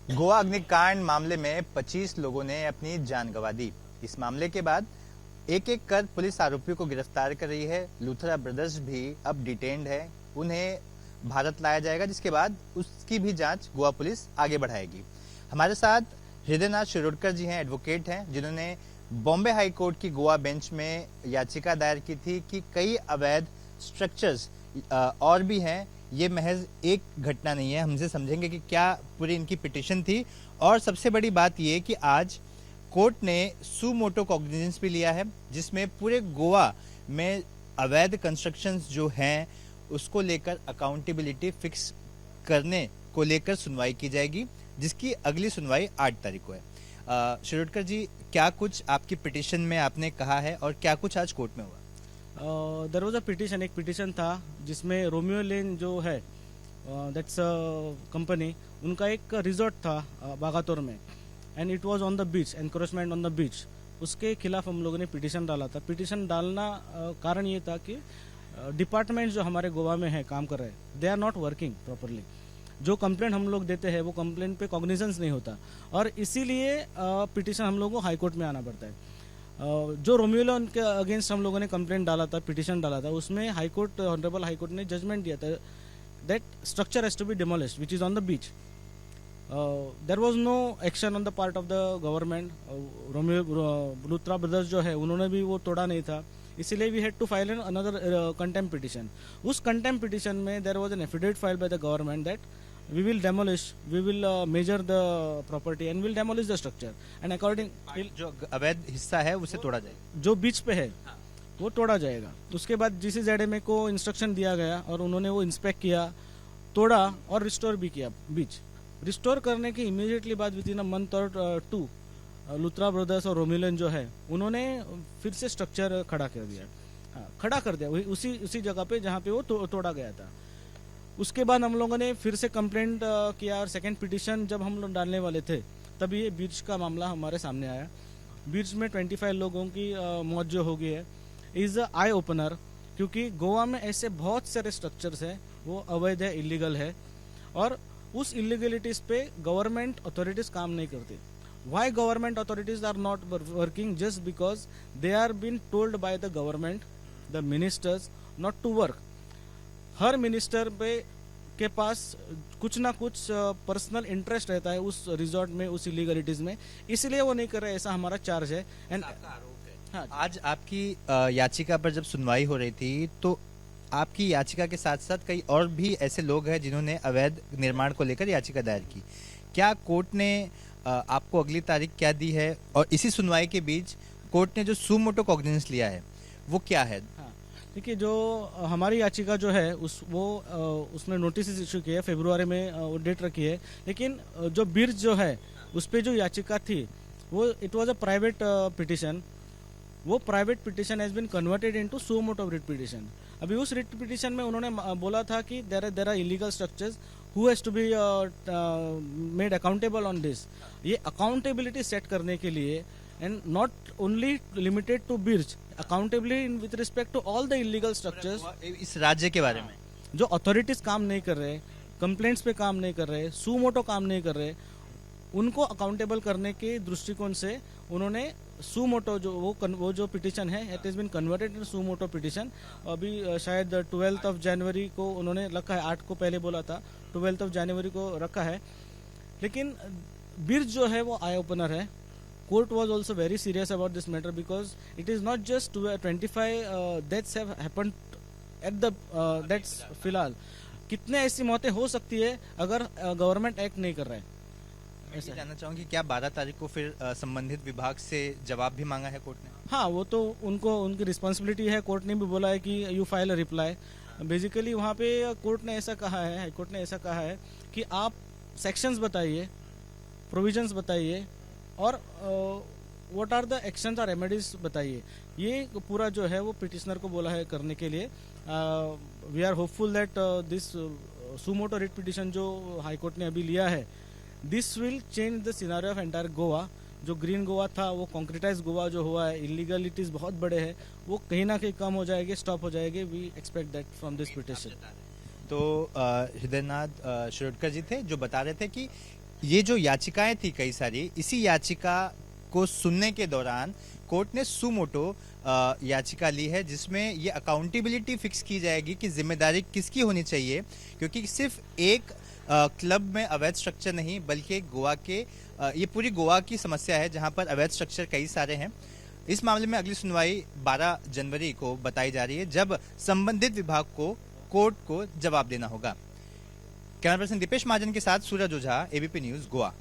गोवा अग्निकांड मामले में 25 लोगों ने अपनी जान गंवा दी। इस मामले के बाद एक एक कर पुलिस आरोपियों को गिरफ्तार कर रही है। लूथरा ब्रदर्स भी अब डिटेन्ड है। उन्हें भारत लाया जाएगा, जिसके बाद उसकी भी जांच गोवा पुलिस आगे बढ़ाएगी। हमारे साथ हृदयनाथ शिरोडकर जी हैं, एडवोकेट हैं, जिन्होंने बॉम्बे हाई कोर्ट की गोवा बेंच में याचिका दायर की थी कि कई अवैध स्ट्रक्चर्स और भी हैं, ये महज एक घटना नहीं है। हमसे समझेंगे कि क्या पूरी इनकी पिटीशन थी। और सबसे बड़ी बात ये कि आज कोर्ट ने सू मोटो कॉग्निजेंस भी लिया है, जिसमें पूरे गोवा में अवैध कंस्ट्रक्शंस जो हैं उसको लेकर अकाउंटेबिलिटी फिक्स करने को लेकर सुनवाई की जाएगी, जिसकी अगली सुनवाई 8 तारीख को है। शिरोडकर जी, क्या कुछ आपकी पिटीशन में आपने कहा है और क्या कुछ आज कोर्ट में हुआ? देयर वाज अ पिटीशन, एक पिटीशन था जिसमें रोमियो लेन जो है दैट्स कंपनी, उनका एक रिजॉर्ट था बागातोर में, and it was on the beach, encroachment on the बीच। उसके खिलाफ हम लोगों ने पिटीशन डाला था। पिटीशन डालना कारण ये था कि डिपार्टमेंट जो हमारे गोवा में है काम कर रहे हैं, they are not working properly. जो कंप्लेंट हम लोग देते हैं वो कंप्लेंट पे कॉग्निजेंस नहीं होता, और इसीलिए पिटीशन हम लोगों को हाई कोर्ट में आना पड़ता है। जो रोमियोलन के अगेंस्ट हम लोगों ने कंप्लेंट डाला था, पिटीशन डाला था, उसमें high court, honourable high court ने जजमेंट दिया था that structure has to be demolished which is on the beach. There was no action on the part of the government. Luthra brothers जो है उन्होंने भी वो तोड़ा नहीं था, इसीलिए we had to file an another contempt petition. उस कंटेम्प्ट पिटीशन में there was an affidavit filed by the government that we will demolish, we will measure the property and will demolish the structure and according जो अवैध हिस्सा है उसे तोड़ा जाएगा, जो बीच पे है वो तोड़ा जाएगा। उसके बाद GCZMA को इंस्ट्रक्शन दिया गया और उन्होंने वो इंस्पेक्ट किया, तोड़ा और रिस्टोर भी किया। बीच रिस्टोर करने के इमीडिएटली बाद विद इन अ मंथ और 2 लूथरा ब्रदर्स और रोमिलन जो है उन्होंने फिर से स्ट्रक्चर खड़ा कर दिया, खड़ा कर दिया उसी जगह पे जहाँ पे वो तोड़ा गया था। उसके बाद हम लोगों ने फिर से कंप्लेंट किया और सेकंड पिटीशन जब हम लोग डालने वाले थे तभी ये बीच का मामला हमारे सामने आया। बीच में 25 लोगों की मौत जो हो गई है इज आई ओपनर, क्योंकि गोवा में ऐसे बहुत सारे स्ट्रक्चर्स हैं वो अवैध है, इलीगल है, और उस इलीगलिटीज पे गवर्नमेंट अथॉरिटीज काम नहीं करती। Why government authorities are not working? Just because they are been told by the government, the ministers, not to work. हर मिनिस्टर पे के पास कुछ ना कुछ पर्सनल इंटरेस्ट रहता है उस रिजॉर्ट में, उस इलीगलिटीज में, इसलिए वो नहीं कर रहे, ऐसा हमारा चार्ज है। एंड हाँ, आज आपकी याचिका पर जब सुनवाई हो रही थी तो आपकी याचिका के साथ साथ कई और भी ऐसे लोग हैं जिन्होंने अवैध निर्माण को लेकर याचिका दायर की। क्या कोर्ट ने आपको अगली तारीख क्या दी है? और इसी सुनवाई के बीच कोर्ट ने जो सू मोटो कॉग्निजेंस लिया है वो क्या है? देखिए, जो हमारी याचिका जो है उसमें नोटिस इशू किया है, फरवरी में वो डेट रखी है, लेकिन जो बिर्ज जो है उस पर जो याचिका थी वो it was a private petition. वो private petition has been converted into suo motu writ petition. अभी उस रिट पिटीशन में उन्होंने बोला था कि there are illegal structures who has to be made accountable on this. ये अकाउंटेबिलिटी सेट करने के लिए, and not only limited to birch, accountability with respect to all the illegal structures। इस राज्य के बारे में जो अथॉरिटीज काम नहीं कर रहे, कंप्लेंट्स पे काम नहीं कर रहे, सू मोटो काम नहीं कर रहे, उनको अकाउंटेबल करने के दृष्टिकोण से उन्होंने सू मोटो वो जो पिटीशन है it is been converted in suo motu petition. अभी शायद 12 जनवरी को उन्होंने रखा है, 8 को पहले बोला था, 12 जनवरी को रखा है। लेकिन बिर्च जो है वो आई ओपनर है। Court was also very serious about this matter because it is not just 25 deaths have happened at the that's फिलहाल कितने ऐसी मौतें हो सकती है अगर गवर्नमेंट एक्ट नहीं कर रहा है। ऐसा जानना चाहूंगी, क्या 12 तारीख को फिर संबंधित विभाग से जवाब भी मांगा है कोर्ट ने? हाँ, वो तो उनकी रिस्पॉन्सिबिलिटी है। कोर्ट ने भी बोला है कि you file a reply. Basically वहाँ पे कोर्ट ने ऐसा कहा है, हाई कोर्ट ने ऐसा कहा है कि आप सेक्शंस बताइए, प्रोविजंस बताइए और व्हाट आर द एक्शंस और रेमेडीज बताइए। ये पूरा जो है वो पिटिशनर को बोला है करने के लिए। We are hopeful that this suo motu writ petition जो हाई कोर्ट ने अभी लिया है, this will change the scenario of entire Goa. जो ग्रीन गोवा था वो कॉन्क्रीटाइज गोवा जो हुआ है, इलीगलिटीज बहुत बड़े हैं, वो कहीं ना कहीं कम हो जाएगी, स्टॉप हो जाएगी। We expect that from this petition. तो हृदयनाथ शिरोडकर जी थे जो बता रहे थे कि ये जो याचिकाएं थी कई सारी, इसी याचिका को सुनने के दौरान कोर्ट ने सुमोटो याचिका ली है, जिसमें ये अकाउंटेबिलिटी फिक्स की जाएगी कि जिम्मेदारी किसकी होनी चाहिए, क्योंकि सिर्फ एक क्लब में अवैध स्ट्रक्चर नहीं बल्कि गोवा के ये पूरी गोवा की समस्या है जहां पर अवैध स्ट्रक्चर कई सारे हैं। इस मामले में अगली सुनवाई 12 जनवरी को बताई जा रही है, जब संबंधित विभाग को कोर्ट को जवाब देना होगा। कैमरा पर्सन दीपेश महाजन के साथ सूरज ओझा, एबीपी न्यूज, गोवा।